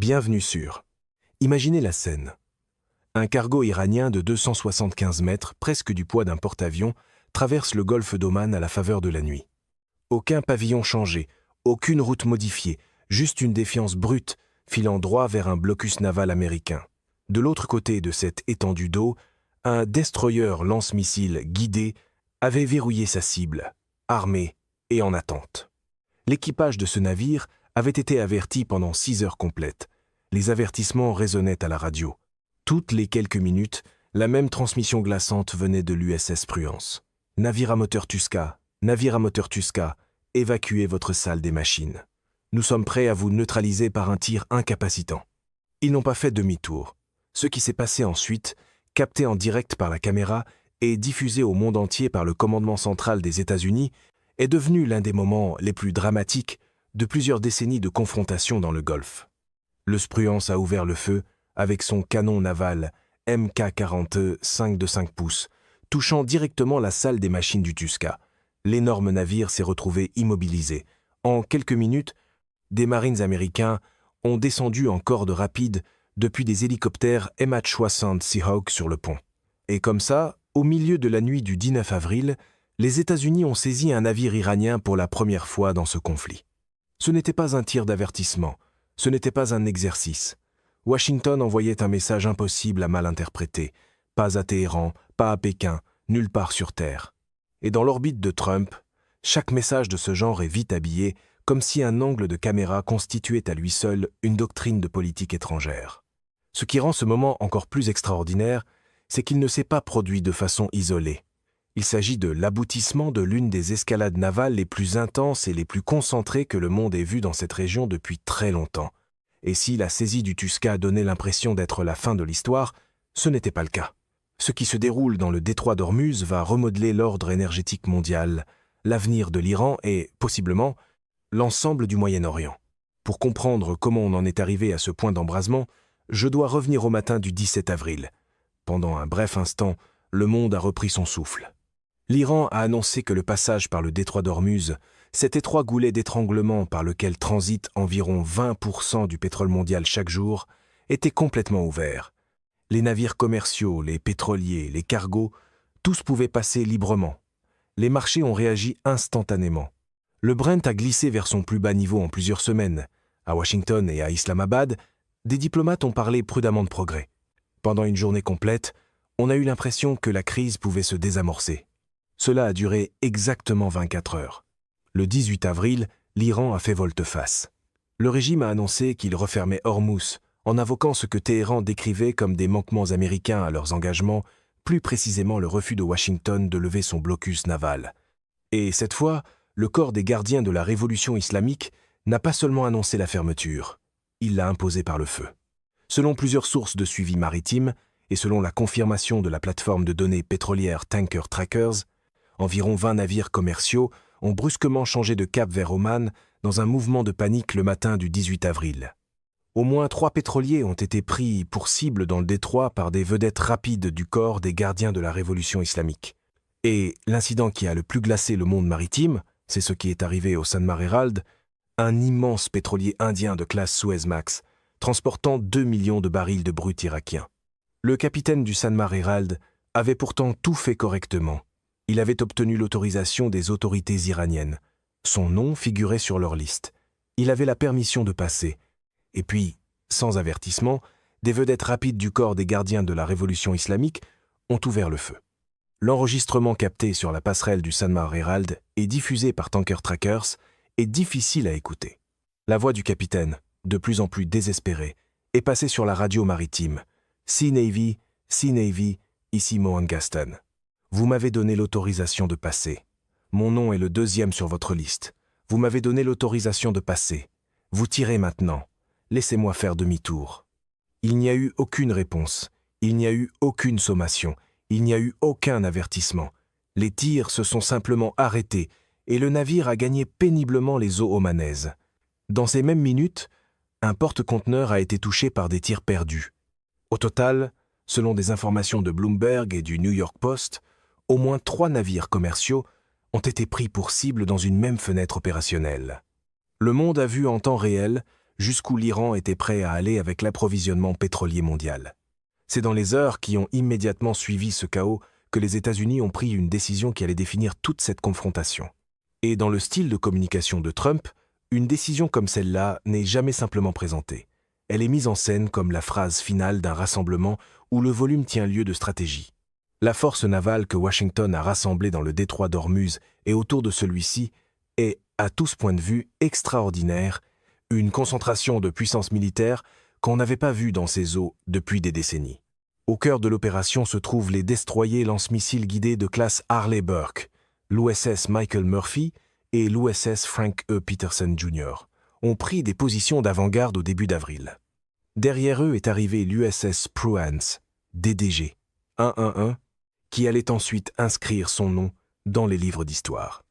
Bienvenue sur. Imaginez la scène. Un cargo iranien de 275 mètres, presque du poids d'un porte-avions, traverse le golfe d'Oman à la faveur de la nuit. Aucun pavillon changé, aucune route modifiée, juste une défiance brute, filant droit vers un blocus naval américain. De l'autre côté de cette étendue d'eau, un destroyer lance-missiles guidé avait verrouillé sa cible, armé et en attente. L'équipage de ce navire avait été averti pendant 6 heures complètes. Les avertissements résonnaient à la radio. Toutes les quelques minutes, la même transmission glaçante venait de l'USS Prudence. Navire à moteur Tuska, évacuez votre salle des machines. Nous sommes prêts à vous neutraliser par un tir incapacitant. Ils n'ont pas fait demi-tour. Ce qui s'est passé ensuite, capté en direct par la caméra et diffusé au monde entier par le commandement central des États-Unis, est devenu l'un des moments les plus dramatiques de plusieurs décennies de confrontation dans le Golfe. Le Prudence a ouvert le feu avec son canon naval Mk-40E 5 de 5 pouces, touchant directement la salle des machines du Tuska. L'énorme navire s'est retrouvé immobilisé. En quelques minutes, des marines américains ont descendu en corde rapide depuis des hélicoptères MH-60 Seahawk sur le pont. Et comme ça, au milieu de la nuit du 19 avril, les États-Unis ont saisi un navire iranien pour la première fois dans ce conflit. Ce n'était pas un tir d'avertissement, ce n'était pas un exercice. Washington envoyait un message impossible à mal interpréter. Pas à Téhéran, pas à Pékin, nulle part sur Terre. Et dans l'orbite de Trump, chaque message de ce genre est vite habillé, comme si un angle de caméra constituait à lui seul une doctrine de politique étrangère. Ce qui rend ce moment encore plus extraordinaire, c'est qu'il ne s'est pas produit de façon isolée. Il s'agit de l'aboutissement de l'une des escalades navales les plus intenses et les plus concentrées que le monde ait vues dans cette région depuis très longtemps. Et si la saisie du Tuska donnait l'impression d'être la fin de l'histoire, ce n'était pas le cas. Ce qui se déroule dans le détroit d'Ormuz va remodeler l'ordre énergétique mondial, l'avenir de l'Iran et, possiblement, l'ensemble du Moyen-Orient. Pour comprendre comment on en est arrivé à ce point d'embrasement, je dois revenir au matin du 17 avril. Pendant un bref instant, le monde a repris son souffle. L'Iran a annoncé que le passage par le détroit d'Ormuz, cet étroit goulet d'étranglement par lequel transite environ 20% du pétrole mondial chaque jour, était complètement ouvert. Les navires commerciaux, les pétroliers, les cargos, tous pouvaient passer librement. Les marchés ont réagi instantanément. Le Brent a glissé vers son plus bas niveau en plusieurs semaines. À Washington et à Islamabad, des diplomates ont parlé prudemment de progrès. Pendant une journée complète, on a eu l'impression que la crise pouvait se désamorcer. Cela a duré exactement 24 heures. Le 18 avril, l'Iran a fait volte-face. Le régime a annoncé qu'il refermait Hormuz, en invoquant ce que Téhéran décrivait comme des manquements américains à leurs engagements, plus précisément le refus de Washington de lever son blocus naval. Et cette fois, le corps des gardiens de la révolution islamique n'a pas seulement annoncé la fermeture, il l'a imposée par le feu. Selon plusieurs sources de suivi maritime, et selon la confirmation de la plateforme de données pétrolière Tanker Trackers, environ 20 navires commerciaux ont brusquement changé de cap vers Oman dans un mouvement de panique le matin du 18 avril. Au moins 3 pétroliers ont été pris pour cible dans le détroit par des vedettes rapides du corps des gardiens de la révolution islamique. Et l'incident qui a le plus glacé le monde maritime, c'est ce qui est arrivé au Sanmar Herald, un immense pétrolier indien de classe Suezmax, transportant 2 millions de barils de brut irakien. Le capitaine du Sanmar Herald avait pourtant tout fait correctement. Il avait obtenu l'autorisation des autorités iraniennes. Son nom figurait sur leur liste. Il avait la permission de passer. Et puis, sans avertissement, des vedettes rapides du corps des gardiens de la révolution islamique ont ouvert le feu. L'enregistrement capté sur la passerelle du Sanmar Herald et diffusé par Tanker Trackers est difficile à écouter. La voix du capitaine, de plus en plus désespérée, est passée sur la radio maritime. Sea Navy, ici Mohan Gaston. Vous m'avez donné l'autorisation de passer. Mon nom est le 2e sur votre liste. Vous m'avez donné l'autorisation de passer. Vous tirez maintenant. Laissez-moi faire demi-tour. Il n'y a eu aucune réponse. Il n'y a eu aucune sommation. Il n'y a eu aucun avertissement. Les tirs se sont simplement arrêtés et le navire a gagné péniblement les eaux omanaises. Dans ces mêmes minutes, un porte-conteneur a été touché par des tirs perdus. Au total, selon des informations de Bloomberg et du New York Post, au moins 3 navires commerciaux ont été pris pour cible dans une même fenêtre opérationnelle. Le monde a vu en temps réel jusqu'où l'Iran était prêt à aller avec l'approvisionnement pétrolier mondial. C'est dans les heures qui ont immédiatement suivi ce chaos que les États-Unis ont pris une décision qui allait définir toute cette confrontation. Et dans le style de communication de Trump, une décision comme celle-là n'est jamais simplement présentée. Elle est mise en scène comme la phrase finale d'un rassemblement où le volume tient lieu de stratégie. La force navale que Washington a rassemblée dans le détroit d'Ormuz et autour de celui-ci est, à tout point de vue, extraordinaire, une concentration de puissance militaire qu'on n'avait pas vue dans ces eaux depuis des décennies. Au cœur de l'opération se trouvent les destroyers lance-missiles guidés de classe Harley Burke, l'USS Michael Murphy et l'USS Frank E. Peterson Jr. ont pris des positions d'avant-garde au début d'avril. Derrière eux est arrivé l'USS Pruance, DDG 111, qui allait ensuite inscrire son nom dans les livres d'histoire.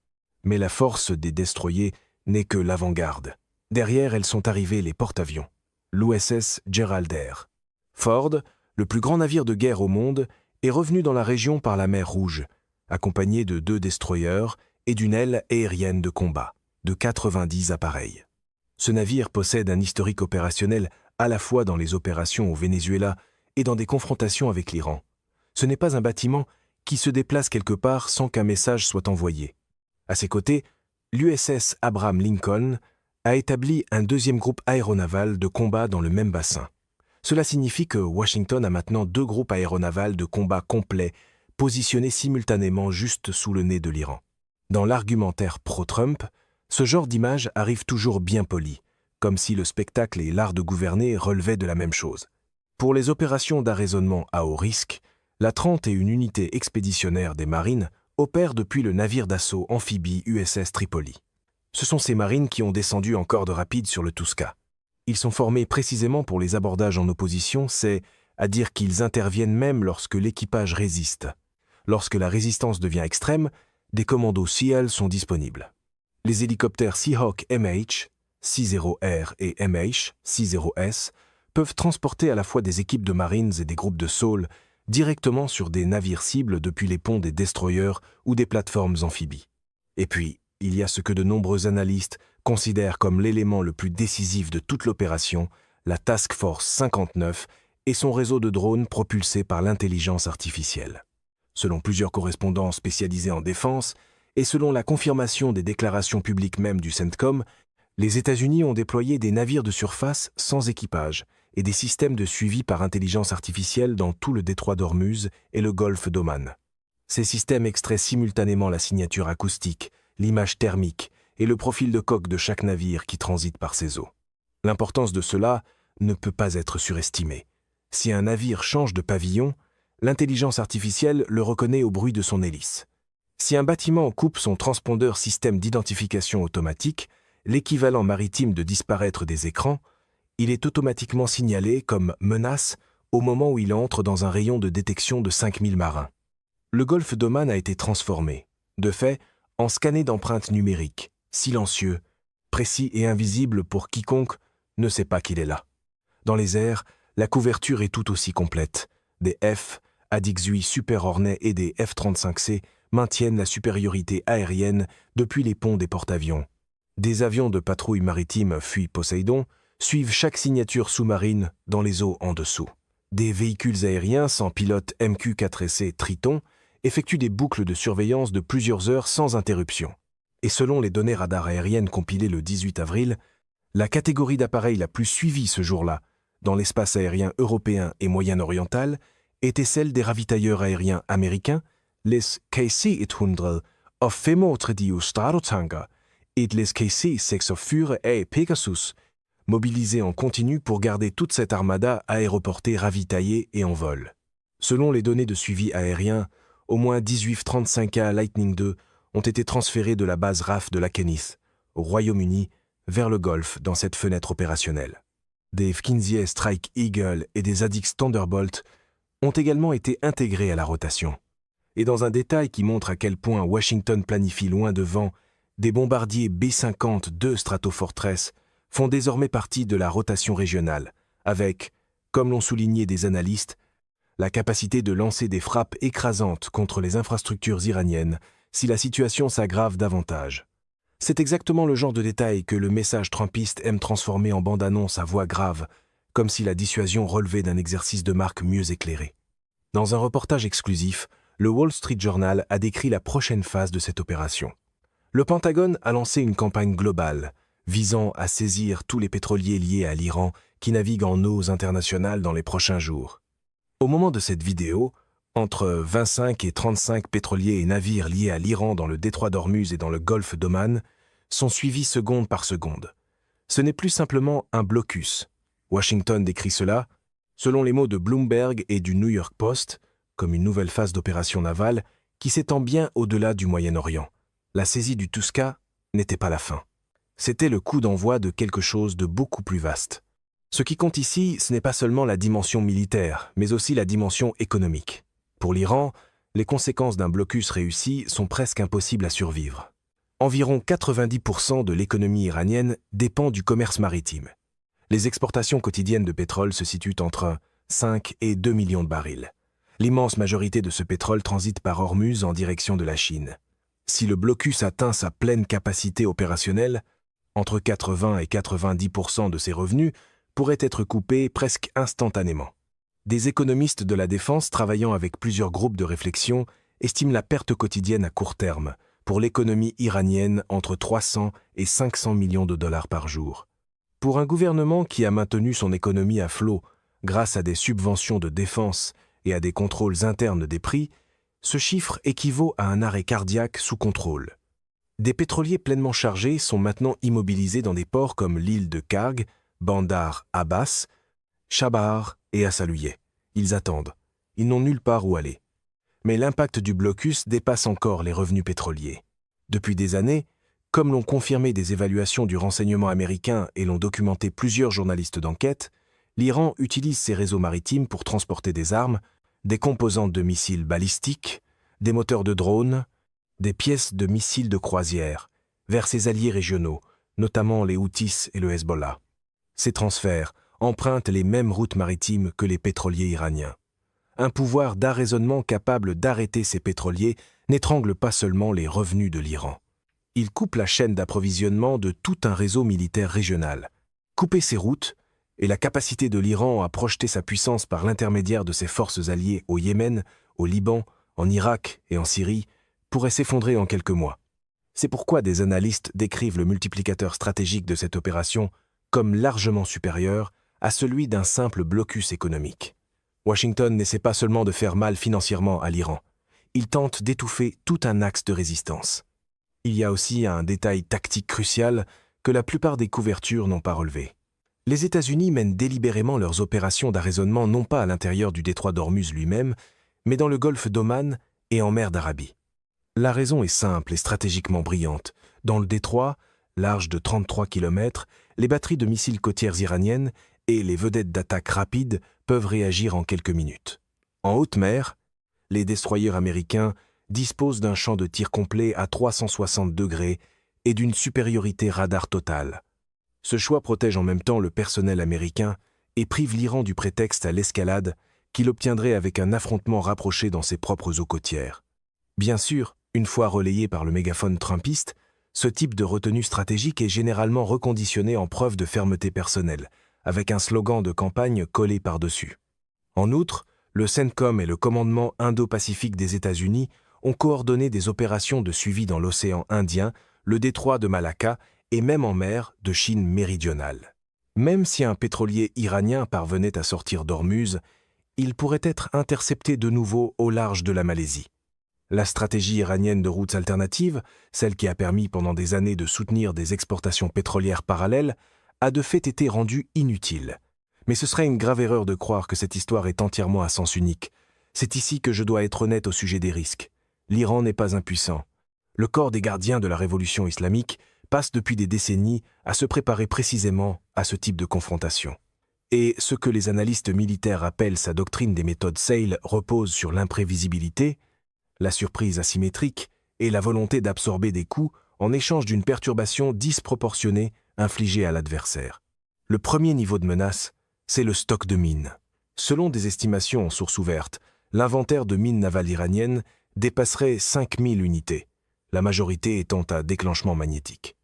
Mais la force des destroyers n'est que l'avant-garde. Derrière, elles sont arrivées les porte-avions, l'USS Gerald R. Ford, le plus grand navire de guerre au monde, est revenu dans la région par la mer Rouge, accompagné de 2 destroyers et d'une aile aérienne de combat, de 90 appareils. Ce navire possède un historique opérationnel à la fois dans les opérations au Venezuela et dans des confrontations avec l'Iran. Ce n'est pas un bâtiment qui se déplace quelque part sans qu'un message soit envoyé. À ses côtés, l'USS Abraham Lincoln a établi un 2e groupe aéronaval de combat dans le même bassin. Cela signifie que Washington a maintenant 2 groupes aéronavals de combat complets positionnés simultanément juste sous le nez de l'Iran. Dans l'argumentaire pro-Trump, ce genre d'image arrive toujours bien poli, comme si le spectacle et l'art de gouverner relevaient de la même chose. Pour les opérations d'arraisonnement à haut risque, la 31 unité expéditionnaire des marines opère depuis le navire d'assaut amphibie USS Tripoli. Ce sont ces marines qui ont descendu en corde rapide sur le Tuska. Ils sont formés précisément pour les abordages en opposition, c'est à dire qu'ils interviennent même lorsque l'équipage résiste. Lorsque la résistance devient extrême, des commandos SEAL sont disponibles. Les hélicoptères Seahawk MH-60R et MH-60S peuvent transporter à la fois des équipes de Marines et des groupes de SAUL directement sur des navires cibles depuis les ponts des destroyers ou des plateformes amphibies. Et puis, il y a ce que de nombreux analystes considèrent comme l'élément le plus décisif de toute l'opération, la Task Force 59 et son réseau de drones propulsés par l'intelligence artificielle. Selon plusieurs correspondants spécialisés en défense, et selon la confirmation des déclarations publiques même du CENTCOM, les États-Unis ont déployé des navires de surface sans équipage et des systèmes de suivi par intelligence artificielle dans tout le détroit d'Ormuz et le golfe d'Oman. Ces systèmes extraient simultanément la signature acoustique, l'image thermique et le profil de coque de chaque navire qui transite par ces eaux. L'importance de cela ne peut pas être surestimée. Si un navire change de pavillon, l'intelligence artificielle le reconnaît au bruit de son hélice. Si un bâtiment coupe son transpondeur système d'identification automatique, l'équivalent maritime de disparaître des écrans, il est automatiquement signalé comme menace au moment où il entre dans un rayon de détection de 5000 marins. Le golfe d'Oman a été transformé, de fait, en scanner d'empreintes numériques, silencieux, précis et invisible pour quiconque ne sait pas qu'il est là. Dans les airs, la couverture est tout aussi complète. Des F, ADIX-8 Super Hornet et des F-35C maintiennent la supériorité aérienne depuis les ponts des porte-avions. Des avions de patrouille maritime fuient Poséidon suivent chaque signature sous-marine dans les eaux en dessous. Des véhicules aériens sans pilote MQ-4C Triton effectuent des boucles de surveillance de plusieurs heures sans interruption. Et selon les données radars aériennes compilées le 18 avril, la catégorie d'appareils la plus suivie ce jour-là, dans l'espace aérien européen et moyen-oriental, était celle des ravitailleurs aériens américains, les KC-100 of Femårtredje Starotanga et les KC-604 A Pegasus, mobilisés en continu pour garder toute cette armada aéroportée ravitaillée et en vol. Selon les données de suivi aérien, au moins 18 F-35A Lightning II ont été transférés de la base RAF de Lakenith, au Royaume-Uni, vers le Golfe dans cette fenêtre opérationnelle. Des F-15 Strike Eagle et des ADIX Thunderbolt ont également été intégrés à la rotation. Et dans un détail qui montre à quel point Washington planifie loin devant, des bombardiers B-52 Stratofortress font désormais partie de la rotation régionale, avec, comme l'ont souligné des analystes, la capacité de lancer des frappes écrasantes contre les infrastructures iraniennes si la situation s'aggrave davantage. C'est exactement le genre de détail que le message trumpiste aime transformer en bande-annonce à voix grave, comme si la dissuasion relevait d'un exercice de marque mieux éclairé. Dans un reportage exclusif, le Wall Street Journal a décrit la prochaine phase de cette opération. Le Pentagone a lancé une campagne globale, visant à saisir tous les pétroliers liés à l'Iran qui naviguent en eaux internationales dans les prochains jours. Au moment de cette vidéo, entre 25 et 35 pétroliers et navires liés à l'Iran dans le détroit d'Ormuz et dans le golfe d'Oman sont suivis seconde par seconde. Ce n'est plus simplement un blocus. Washington décrit cela, selon les mots de Bloomberg et du New York Post, comme une nouvelle phase d'opération navale qui s'étend bien au-delà du Moyen-Orient. La saisie du Tuska n'était pas la fin. C'était le coup d'envoi de quelque chose de beaucoup plus vaste. Ce qui compte ici, ce n'est pas seulement la dimension militaire, mais aussi la dimension économique. Pour l'Iran, les conséquences d'un blocus réussi sont presque impossibles à survivre. Environ 90% de l'économie iranienne dépend du commerce maritime. Les exportations quotidiennes de pétrole se situent entre 5 et 2 millions de barils. L'immense majorité de ce pétrole transite par Ormuz en direction de la Chine. Si le blocus atteint sa pleine capacité opérationnelle, entre 80 et 90% de ses revenus pourraient être coupés presque instantanément. Des économistes de la défense travaillant avec plusieurs groupes de réflexion estiment la perte quotidienne à court terme pour l'économie iranienne entre 300 et 500 millions de dollars par jour. Pour un gouvernement qui a maintenu son économie à flot grâce à des subventions de défense et à des contrôles internes des prix, ce chiffre équivaut à un arrêt cardiaque sous contrôle. Des pétroliers pleinement chargés sont maintenant immobilisés dans des ports comme l'île de Karg, Bandar Abbas, Chabahar et Assalouye. Ils attendent. Ils n'ont nulle part où aller. Mais l'impact du blocus dépasse encore les revenus pétroliers. Depuis des années, comme l'ont confirmé des évaluations du renseignement américain et l'ont documenté plusieurs journalistes d'enquête, l'Iran utilise ses réseaux maritimes pour transporter des armes, des composantes de missiles balistiques, des moteurs de drones, des pièces de missiles de croisière, vers ses alliés régionaux, notamment les Houthis et le Hezbollah. Ces transferts empruntent les mêmes routes maritimes que les pétroliers iraniens. Un pouvoir d'arraisonnement capable d'arrêter ces pétroliers n'étrangle pas seulement les revenus de l'Iran. Il coupe la chaîne d'approvisionnement de tout un réseau militaire régional. Couper ces routes et la capacité de l'Iran à projeter sa puissance par l'intermédiaire de ses forces alliées au Yémen, au Liban, en Irak et en Syrie pourrait s'effondrer en quelques mois. C'est pourquoi des analystes décrivent le multiplicateur stratégique de cette opération comme largement supérieur à celui d'un simple blocus économique. Washington n'essaie pas seulement de faire mal financièrement à l'Iran, il tente d'étouffer tout un axe de résistance. Il y a aussi un détail tactique crucial que la plupart des couvertures n'ont pas relevé. Les États-Unis mènent délibérément leurs opérations d'arraisonnement non pas à l'intérieur du détroit d'Ormuz lui-même, mais dans le golfe d'Oman et en mer d'Arabie. La raison est simple et stratégiquement brillante. Dans le détroit, large de 33 km, les batteries de missiles côtières iraniennes et les vedettes d'attaque rapides peuvent réagir en quelques minutes. En haute mer, les destroyers américains disposent d'un champ de tir complet à 360 degrés et d'une supériorité radar totale. Ce choix protège en même temps le personnel américain et prive l'Iran du prétexte à l'escalade qu'il obtiendrait avec un affrontement rapproché dans ses propres eaux côtières. Bien sûr, une fois relayé par le mégaphone trumpiste, ce type de retenue stratégique est généralement reconditionné en preuve de fermeté personnelle, avec un slogan de campagne collé par-dessus. En outre, le CENTCOM et le commandement Indo-Pacifique des États-Unis ont coordonné des opérations de suivi dans l'océan Indien, le détroit de Malacca et même en mer de Chine méridionale. Même si un pétrolier iranien parvenait à sortir d'Ormuz, il pourrait être intercepté de nouveau au large de la Malaisie. La stratégie iranienne de routes alternatives, celle qui a permis pendant des années de soutenir des exportations pétrolières parallèles, a de fait été rendue inutile. Mais ce serait une grave erreur de croire que cette histoire est entièrement à sens unique. C'est ici que je dois être honnête au sujet des risques. L'Iran n'est pas impuissant. Le corps des gardiens de la révolution islamique passe depuis des décennies à se préparer précisément à ce type de confrontation. Et ce que les analystes militaires appellent sa doctrine des méthodes SAIL repose sur l'imprévisibilité, la surprise asymétrique et la volonté d'absorber des coups en échange d'une perturbation disproportionnée infligée à l'adversaire. Le premier niveau de menace, c'est le stock de mines. Selon des estimations en source ouverte, l'inventaire de mines navales iraniennes dépasserait 5000 unités. la majorité étant à déclenchement magnétique.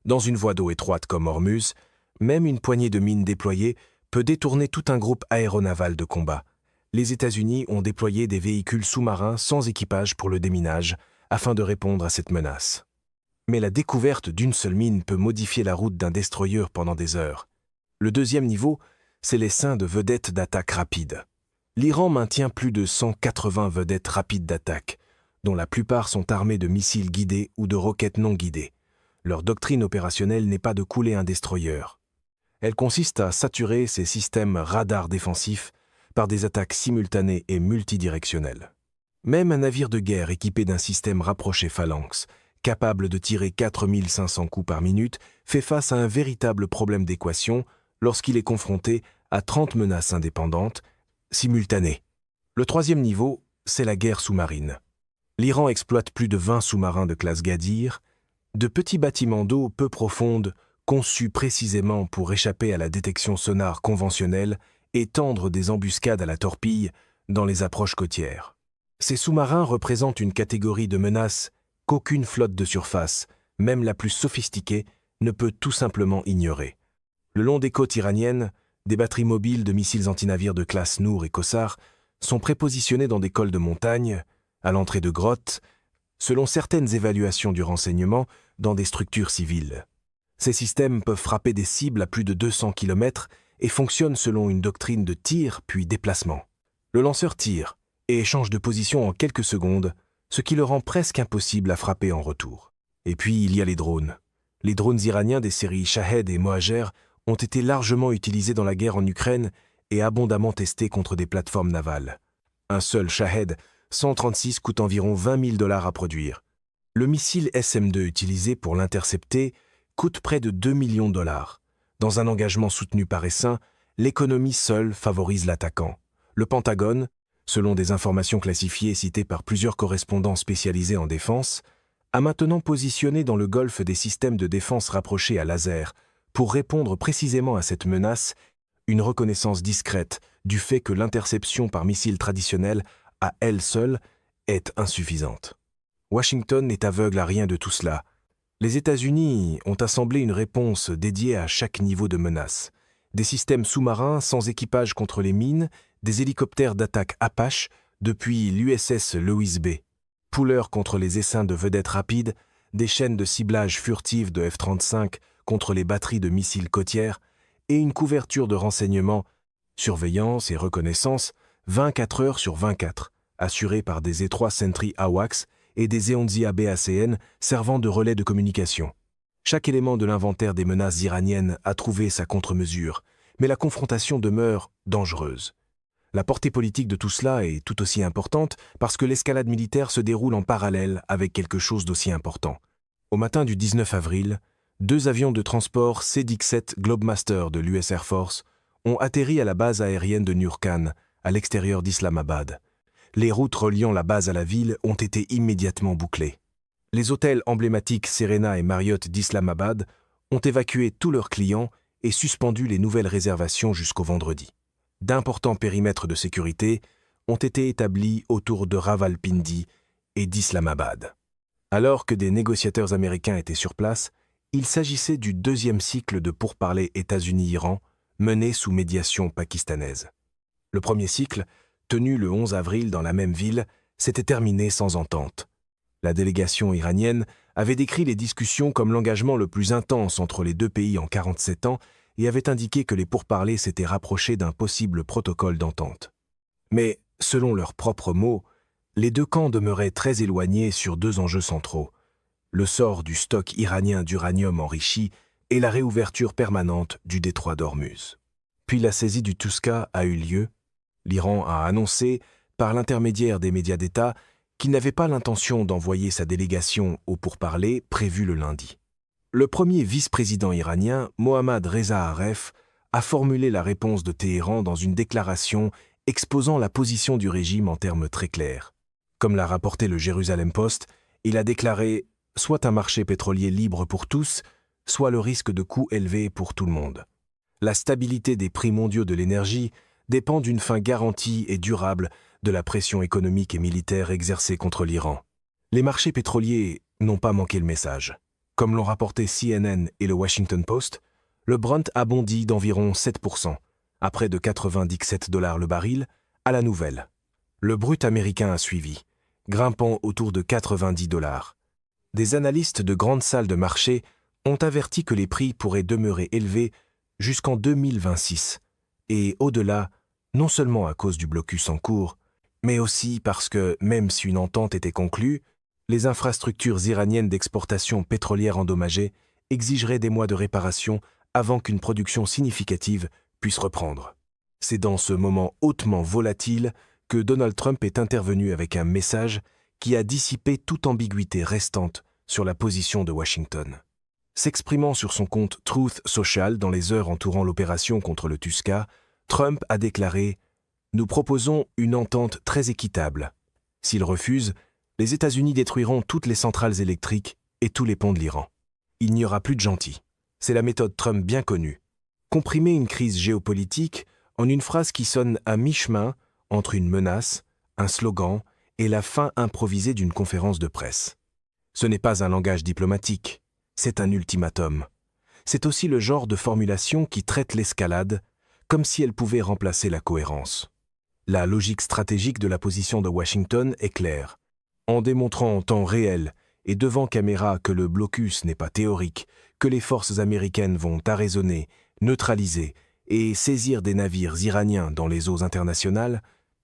Dans une voie d'eau étroite comme Ormuz, même une poignée de mines déployées peut détourner tout un groupe aéronaval de combat. Les États-Unis ont déployé des véhicules sous-marins sans équipage pour le déminage, afin de répondre à cette menace. Mais la découverte d'une seule mine peut modifier la route d'un destroyer pendant des heures. Le deuxième niveau, c'est l'essaim de vedettes d'attaque rapide. L'Iran maintient plus de 180 vedettes rapides d'attaque, dont la plupart sont armées de missiles guidés ou de roquettes non guidées. Leur doctrine opérationnelle n'est pas de couler un destroyer. Elle consiste à saturer ces systèmes radars défensifs par des attaques simultanées et multidirectionnelles. Même un navire de guerre équipé d'un système rapproché Phalanx, capable de tirer 4500 coups par minute, fait face à un véritable problème d'équation lorsqu'il est confronté à 30 menaces indépendantes, simultanées. Le troisième niveau, c'est la guerre sous-marine. L'Iran exploite plus de 20 sous-marins de classe Gadir, de petits bâtiments d'eau peu profondes, conçus précisément pour échapper à la détection sonar conventionnelle et tendre des embuscades à la torpille dans les approches côtières. Ces sous-marins représentent une catégorie de menaces qu'aucune flotte de surface, même la plus sophistiquée, ne peut tout simplement ignorer. Le long des côtes iraniennes, des batteries mobiles de missiles antinavires de classe Nour et Kossar sont prépositionnés dans des cols de montagne, à l'entrée de grottes, selon certaines évaluations du renseignement, dans des structures civiles. Ces systèmes peuvent frapper des cibles à plus de 200 km et fonctionnent selon une doctrine de tir puis déplacement. Le lanceur tire et change de position en quelques secondes, ce qui le rend presque impossible à frapper en retour. Et puis il y a les drones. Les drones iraniens des séries Shahed et Mohajer ont été largement utilisés dans la guerre en Ukraine et abondamment testés contre des plateformes navales. Un seul Shahed 136 coûte environ 20 000 $ à produire. Le missile SM-2 utilisé pour l'intercepter coûte près de 2 millions de $. Dans un engagement soutenu par Essin, l'économie seule favorise l'attaquant. Le Pentagone, selon des informations classifiées citées par plusieurs correspondants spécialisés en défense, a maintenant positionné dans le Golfe des systèmes de défense rapprochés à laser pour répondre précisément à cette menace, une reconnaissance discrète du fait que l'interception par missile traditionnel, à elle seule, est insuffisante. Washington n'est aveugle à rien de tout cela. Les États-Unis ont assemblé une réponse dédiée à chaque niveau de menace. Des systèmes sous-marins sans équipage contre les mines, des hélicoptères d'attaque Apache depuis l'USS Louis B. Pouleurs contre les essaims de vedettes rapides, des chaînes de ciblage furtives de F-35 contre les batteries de missiles côtières et une couverture de renseignement, surveillance et reconnaissance 24 heures sur 24, assurée par des étroits Sentry AWACS et des Eonzi ABACN servant de relais de communication. Chaque élément de l'inventaire des menaces iraniennes a trouvé sa contre-mesure, mais la confrontation demeure dangereuse. La portée politique de tout cela est tout aussi importante parce que l'escalade militaire se déroule en parallèle avec quelque chose d'aussi important. Au matin du 19 avril, 2 avions de transport C-17 Globemaster de l'US Air Force ont atterri à la base aérienne de Nurkan, à l'extérieur d'Islamabad. Les routes reliant la base à la ville ont été immédiatement bouclées. Les hôtels emblématiques Serena et Marriott d'Islamabad ont évacué tous leurs clients et suspendu les nouvelles réservations jusqu'au vendredi. D'importants périmètres de sécurité ont été établis autour de Rawalpindi et d'Islamabad. Alors que des négociateurs américains étaient sur place, il s'agissait du deuxième cycle de pourparlers États-Unis-Iran mené sous médiation pakistanaise. Le premier cycle, tenu le 11 avril dans la même ville, s'était terminé sans entente. La délégation iranienne avait décrit les discussions comme l'engagement le plus intense entre les deux pays en 47 ans et avait indiqué que les pourparlers s'étaient rapprochés d'un possible protocole d'entente. Mais, selon leurs propres mots, les deux camps demeuraient très éloignés sur 2 enjeux centraux, le sort du stock iranien d'uranium enrichi et la réouverture permanente du détroit d'Ormuz. Puis la saisie du Tuska a eu lieu. L'Iran a annoncé, par l'intermédiaire des médias d'État, qu'il n'avait pas l'intention d'envoyer sa délégation au pourparlers prévu le lundi. Le premier vice-président iranien, Mohammad Reza Aref, a formulé la réponse de Téhéran dans une déclaration exposant la position du régime en termes très clairs. Comme l'a rapporté le Jérusalem Post, il a déclaré « soit un marché pétrolier libre pour tous, soit le risque de coûts élevés pour tout le monde. La stabilité des prix mondiaux de l'énergie dépend d'une fin garantie et durable de la pression économique et militaire exercée contre l'Iran. Les marchés pétroliers n'ont pas manqué le message. Comme l'ont rapporté CNN et le Washington Post, le Brent a bondi d'environ 7%, à près de 97 $ le baril, à la nouvelle. Le brut américain a suivi, grimpant autour de 90 $. Des analystes de grandes salles de marché ont averti que les prix pourraient demeurer élevés jusqu'en 2026, et au-delà, non seulement à cause du blocus en cours, mais aussi parce que, même si une entente était conclue, les infrastructures iraniennes d'exportation pétrolière endommagées exigeraient des mois de réparation avant qu'une production significative puisse reprendre. C'est dans ce moment hautement volatile que Donald Trump est intervenu avec un message qui a dissipé toute ambiguïté restante sur la position de Washington. S'exprimant sur son compte Truth Social dans les heures entourant l'opération contre le Tusca, Trump a déclaré « Nous proposons une entente très équitable. S'il refuse, les États-Unis détruiront toutes les centrales électriques et tous les ponts de l'Iran. Il n'y aura plus de gentils. » C'est la méthode Trump bien connue. Comprimer une crise géopolitique en une phrase qui sonne à mi-chemin entre une menace, un slogan et la fin improvisée d'une conférence de presse. Ce n'est pas un langage diplomatique, c'est un ultimatum. C'est aussi le genre de formulation qui traite l'escalade comme si elle pouvait remplacer la cohérence. La logique stratégique de la position de Washington est claire. En démontrant en temps réel et devant caméra que le blocus n'est pas théorique, que les forces américaines vont arraisonner, neutraliser et saisir des navires iraniens dans les eaux internationales,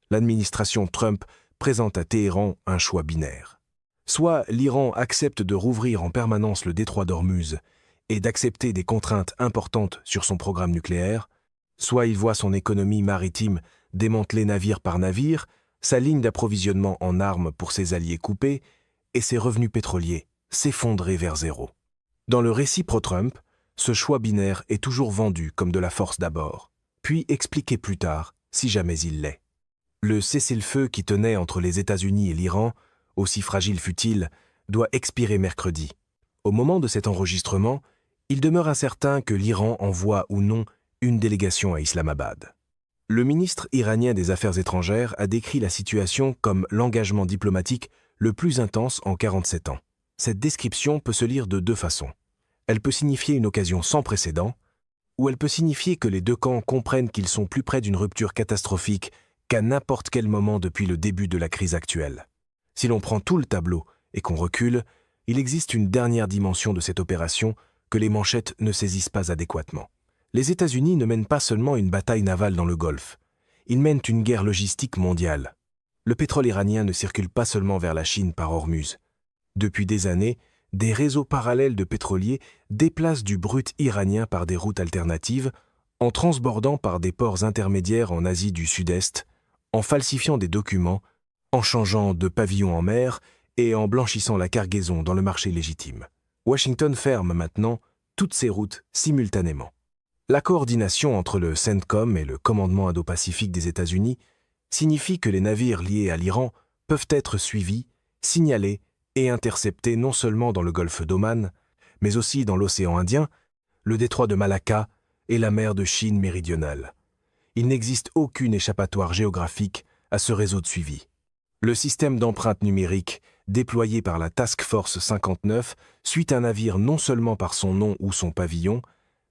l'administration Trump présente à Téhéran un choix binaire. Soit l'Iran accepte de rouvrir en permanence le détroit d'Ormuz et d'accepter des contraintes importantes sur son programme nucléaire, soit il voit son économie maritime démantelée navire par navire, sa ligne d'approvisionnement en armes pour ses alliés coupée et ses revenus pétroliers s'effondrer vers zéro. Dans le récit pro-Trump, ce choix binaire est toujours vendu comme de la force d'abord, puis expliqué plus tard, si jamais il l'est. Le cessez-le-feu qui tenait entre les États-Unis et l'Iran, aussi fragile fut-il, doit expirer mercredi. Au moment de cet enregistrement, il demeure incertain que l'Iran envoie ou non une délégation à Islamabad. Le ministre iranien des Affaires étrangères a décrit la situation comme l'engagement diplomatique le plus intense en 47 ans. Cette description peut se lire de deux façons. Elle peut signifier une occasion sans précédent, ou elle peut signifier que les deux camps comprennent qu'ils sont plus près d'une rupture catastrophique qu'à n'importe quel moment depuis le début de la crise actuelle. Si l'on prend tout le tableau et qu'on recule, il existe une dernière dimension de cette opération que les manchettes ne saisissent pas adéquatement. Les États-Unis ne mènent pas seulement une bataille navale dans le Golfe, ils mènent une guerre logistique mondiale. Le pétrole iranien ne circule pas seulement vers la Chine par Ormuz. Depuis des années, des réseaux parallèles de pétroliers déplacent du brut iranien par des routes alternatives, en transbordant par des ports intermédiaires en Asie du Sud-Est, en falsifiant des documents, en changeant de pavillon en mer et en blanchissant la cargaison dans le marché légitime. Washington ferme maintenant toutes ces routes simultanément. La coordination entre le CENTCOM et le commandement Indo-Pacifique des États-Unis signifie que les navires liés à l'Iran peuvent être suivis, signalés et interceptés non seulement dans le golfe d'Oman, mais aussi dans l'océan Indien, le détroit de Malacca et la mer de Chine méridionale. Il n'existe aucune échappatoire géographique à ce réseau de suivi. Le système d'empreinte numérique déployé par la Task Force 59 suit un navire non seulement par son nom ou son pavillon,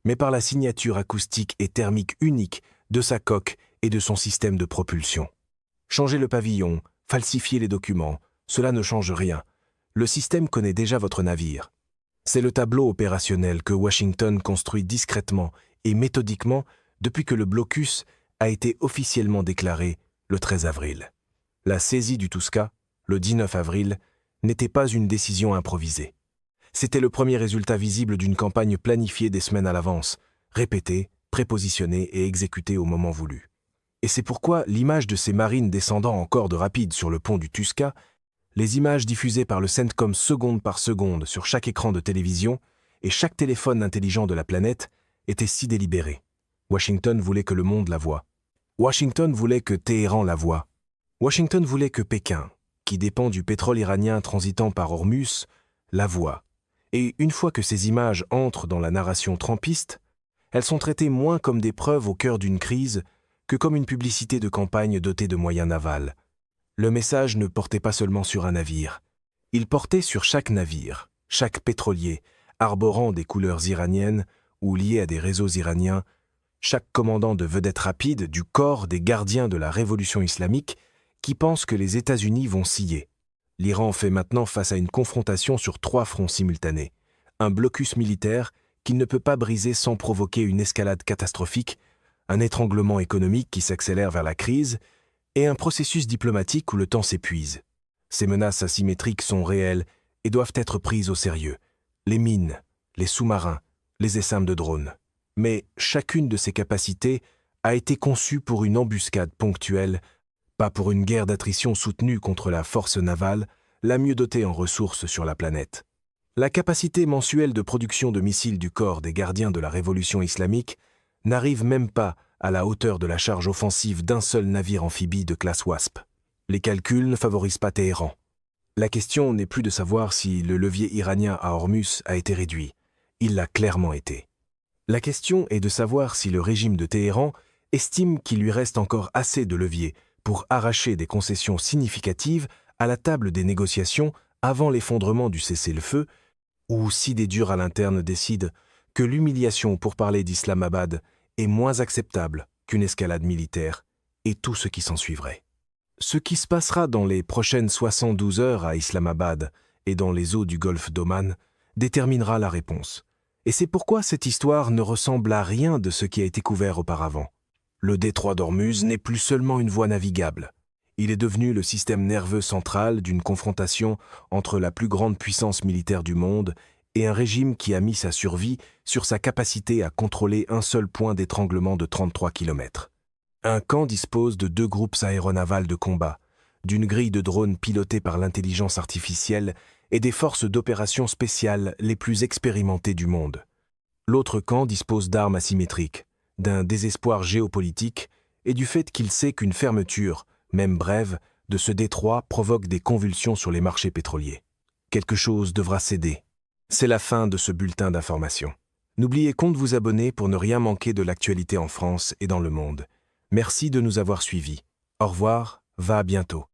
mais par la signature acoustique et thermique unique de sa coque et de son système de propulsion. Changer le pavillon, falsifier les documents, cela ne change rien. Le système connaît déjà votre navire. C'est le tableau opérationnel que Washington construit discrètement et méthodiquement depuis que le blocus a été officiellement déclaré le 13 avril. La saisie du Tusca, le 19 avril, n'était pas une décision improvisée. C'était le premier résultat visible d'une campagne planifiée des semaines à l'avance, répétée, prépositionnée et exécutée au moment voulu. Et c'est pourquoi l'image de ces marines descendant en corde rapide sur le pont du Tusca, les images diffusées par le CENTCOM seconde par seconde sur chaque écran de télévision et chaque téléphone intelligent de la planète étaient si délibérées. Washington voulait que le monde la voie. Washington voulait que Téhéran la voie. Washington voulait que Pékin, qui dépend du pétrole iranien transitant par Ormuz, la voie. Et une fois que ces images entrent dans la narration trumpiste, elles sont traitées moins comme des preuves au cœur d'une crise que comme une publicité de campagne dotée de moyens navals. Le message ne portait pas seulement sur un navire, Il portait sur chaque navire, chaque pétrolier, arborant des couleurs iraniennes ou lié à des réseaux iraniens, chaque commandant de vedette rapide du corps des gardiens de la révolution islamique qui pense que les États-Unis vont scier. L'Iran fait maintenant face à une confrontation sur 3 fronts simultanés. Un blocus militaire qu'il ne peut pas briser sans provoquer une escalade catastrophique, un étranglement économique qui s'accélère vers la crise, et un processus diplomatique où le temps s'épuise. Ces menaces asymétriques sont réelles et doivent être prises au sérieux. Les mines, les sous-marins, les essaims de drones. Mais chacune de ces capacités a été conçue pour une embuscade ponctuelle, pas pour une guerre d'attrition soutenue contre la force navale, la mieux dotée en ressources sur la planète. La capacité mensuelle de production de missiles du corps des gardiens de la révolution islamique n'arrive même pas à la hauteur de la charge offensive d'un seul navire amphibie de classe Wasp. Les calculs ne favorisent pas Téhéran. La question n'est plus de savoir si le levier iranien à Hormuz a été réduit. Il l'a clairement été. La question est de savoir si le régime de Téhéran estime qu'il lui reste encore assez de levier pour arracher des concessions significatives à la table des négociations avant l'effondrement du cessez-le-feu, ou si des durs à l'interne décident que l'humiliation pour parler d'Islamabad est moins acceptable qu'une escalade militaire et tout ce qui s'ensuivrait. Ce qui se passera dans les prochaines 72 heures à Islamabad et dans les eaux du golfe d'Oman déterminera la réponse. Et c'est pourquoi cette histoire ne ressemble à rien de ce qui a été couvert auparavant. Le détroit d'Ormuz n'est plus seulement une voie navigable. Il est devenu le système nerveux central d'une confrontation entre la plus grande puissance militaire du monde et un régime qui a mis sa survie sur sa capacité à contrôler un seul point d'étranglement de 33 km. Un camp dispose de 2 groupes aéronavals de combat, d'une grille de drones pilotée par l'intelligence artificielle et des forces d'opération spéciales les plus expérimentées du monde. L'autre camp dispose d'armes asymétriques, d'un désespoir géopolitique et du fait qu'il sait qu'une fermeture, même brève, de ce détroit provoque des convulsions sur les marchés pétroliers. Quelque chose devra céder. C'est la fin de ce bulletin d'information. N'oubliez pas de vous abonner pour ne rien manquer de l'actualité en France et dans le monde. Merci de nous avoir suivis. Au revoir, à bientôt.